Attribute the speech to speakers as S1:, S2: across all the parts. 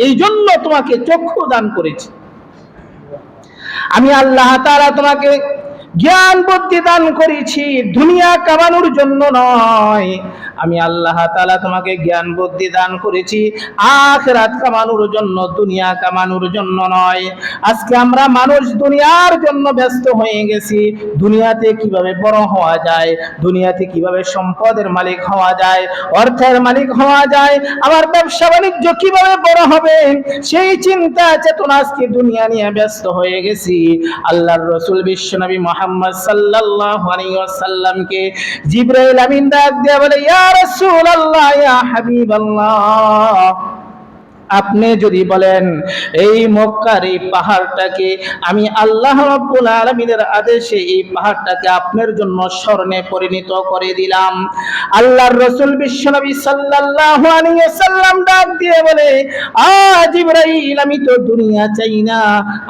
S1: এই জন্য তোমাকে চক্ষু দান করেছি। আমি আল্লাহ তাআলা তোমাকে জ্ঞান বুদ্ধি দান করেছি, দুনিয়া কামানোর জন্য নয়। আমি আল্লাহ তাআলা তোমাকে জ্ঞান বুদ্ধি দান করেছি আখিরাত কামানোর জন্য, দুনিয়া কামানোর জন্য নয়। আজকে আমরা মানুষ দুনিয়ার জন্য ব্যস্ত হয়ে গেছি। দুনিয়াতে কিভাবে বড় হওয়া যায়, দুনিয়াতে কিভাবে সম্পদের মালিক হওয়া যায়, অর্থের মালিক হওয়া যায়, আমার ব্যবসা বাণিজ্য কিভাবে বড় হবে, সেই চিন্তা চেতনা আজকে দুনিয়া নিয়ে ব্যস্ত হয়ে গেছি। আল্লাহর রাসূল বিশ্বনবী মুহাম্মদ সাল্লাল্লাহু আলাইহি ওয়াসাল্লামকে জিবরাইল আমিন ডাক দিয়ে বলে, ইয়া রাসূলুল্লাহ, ইয়া হাবিবাল্লাহ, আপনি যদি বলেন এই মক্কার এই পাহাড়টাকে আমি আল্লাহ রাব্বুল আলামিনের আদেশে এই পাহাড়টাকে আপনার জন্য স্বর্ণে পরিণত করে দিলাম। আল্লাহর রাসূল বিশ্বনবী সাল্লাল্লাহু আলাইহি ওয়াসাল্লাম ডাক দিয়ে বলে, জিবরাইল, আমি তো দুনিয়া চাই না,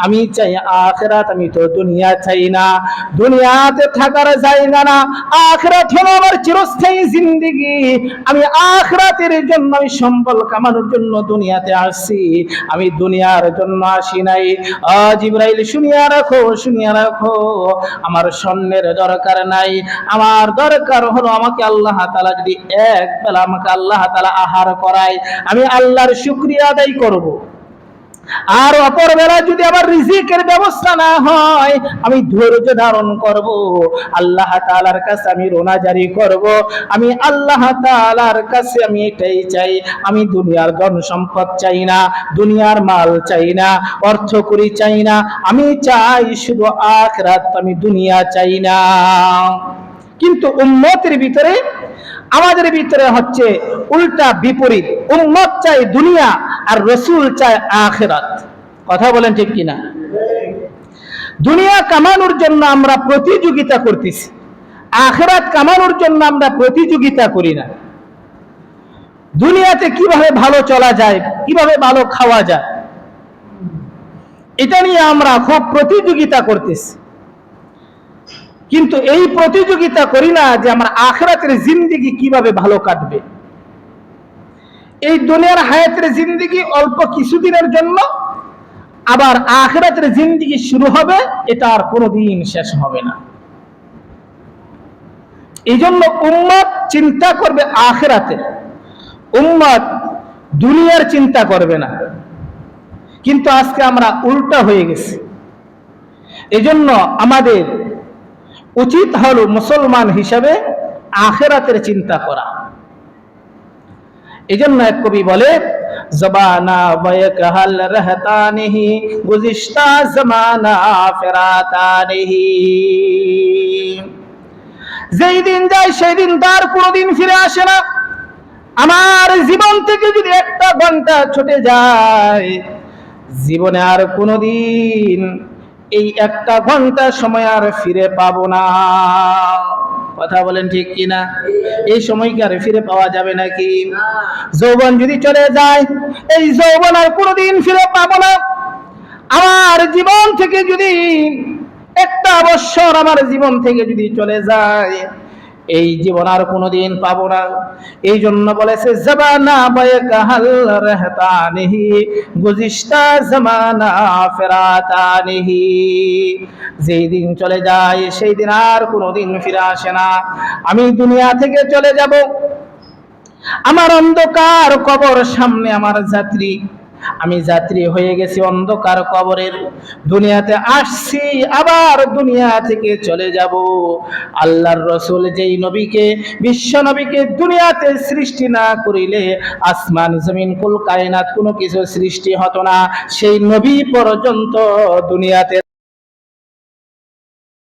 S1: আমি চাই আখিরাত। আমি তো দুনিয়া চাই না, দুনিয়াতে থাকার জায়গা না, আখিরাত হলো আমার চিরস্থায়ী জিন্দেগি। আমি আখিরাতের জন্য, আমি সম্বল কামানোর জন্য দুনিয়াতে আসছি, আমি দুনিয়ার জন্য আসি নাই। জিবরাইল, শুনিয়া রাখো, শুনিয়া রাখো, আমার স্বর্ণের দরকার নাই, আমার দরকার হলো আমাকে আল্লাহ তাআলা যদি এক বেলা আমাকে আল্লাহ তাআলা আহার করায়, আমি আল্লাহর শুকরিয়া আদায় করব। আর অপর বেলা যদি আবার রিজিকের ব্যবস্থা না হয়, আমি ধৈর্য ধারণ করব, আল্লাহ তাআলার কাছে আমি রোনা জারি করব। আমি আল্লাহ তাআলার কাছে আমি এটাই চাই, আমি দুনিয়ার ধন সম্পদ চাই না, দুনিয়ার মাল চাই না, অর্থ করি চাই না, আমি চাই শুধু আখিরাত, আমি দুনিয়া চাই না। কিন্তু উম্মতের ভিতরে, আমাদের ভিতরে হচ্ছে উল্টা বিপরীত। উম্মত চায় দুনিয়া আর রাসূল চায় আখিরাত। কথা বলেন ঠিক কিনা? দুনিয়া কামানোর জন্য আমরা প্রতিযোগিতা করতেছি, আখিরাত কামানোর জন্য আমরা প্রতিযোগিতা করি না। দুনিয়াতে কিভাবে ভালো চলা যায়, কিভাবে ভালো খাওয়া যায়, এটা নিয়ে আমরা খুব প্রতিযোগিতা করতেছি। কিন্তু এই প্রতিযোগিতা করি না যে আমার আখিরাতের জিন্দেগি কিভাবে ভালো কাটবে। এই দুনিয়ার হায়াতের জিন্দেগি অল্প কিছুদিনের জন্য, আবার আখিরাতের জিন্দেগি শুরু হবে, এটা আর কোনোদিন শেষ হবে না। এই জন্য উম্মত চিন্তা করবে আখিরাতের, উম্মত দুনিয়ার চিন্তা করবে না। কিন্তু আজকে আমরা উল্টা হয়ে গেছি। এই জন্য আমাদের উচিত হলো মুসলমান হিসাবে আখিরাতের চিন্তা করা। এজন্য এক কবি বলে, জবানা বয়কহাল রহতা নেহি, গুজিশতা জমানা ফেরাতা নেহি। যেই দিন যায় সেই দিন তার কোনোদিন ফিরে আসে না। আমার জীবন থেকে যদি একটা ঘন্টা ছুটে যায়, জীবনে আর কোনোদিন এই একটা ঘন্টা সময় আর ফিরে পাবো না। কথা বলেন ঠিক কিনা? এই সময় কি আর ফিরে পাওয়া যাবে নাকি? যৌবন যদি চলে যায়, এই যৌবন আর কোনোদিন ফিরে পাবো না। আমার জীবন থেকে যদি একটা বছর আমার জীবন থেকে যদি চলে যায়, এই জীবন আর কোনোদিন পাবো না। এই জন্য বলেছে, জবানা বয়কহাল রহতা নেহি, গুজিশতা জমানা ফেরাতা নেহি। যেই দিন চলে যায় সেই দিন আর কোনোদিন ফিরে আসে না। আমি দুনিয়া থেকে চলে যাব, আমার অন্ধকার কবর সামনে আমার যাত্রী, আমি যাত্রী হয়ে গেছি অন্ধকার কবরের। দুনিয়াতে আসছি, আবার দুনিয়া থেকে চলে যাব। আল্লাহর রাসূল যেই নবীকে, বিশ্ব নবীকে দুনিয়াতে সৃষ্টি না করিলে আসমান জমিন কুল কায়নাত কোনো কিছু সৃষ্টি হতো না। সেই নবী পর্যন্ত দুনিয়াতে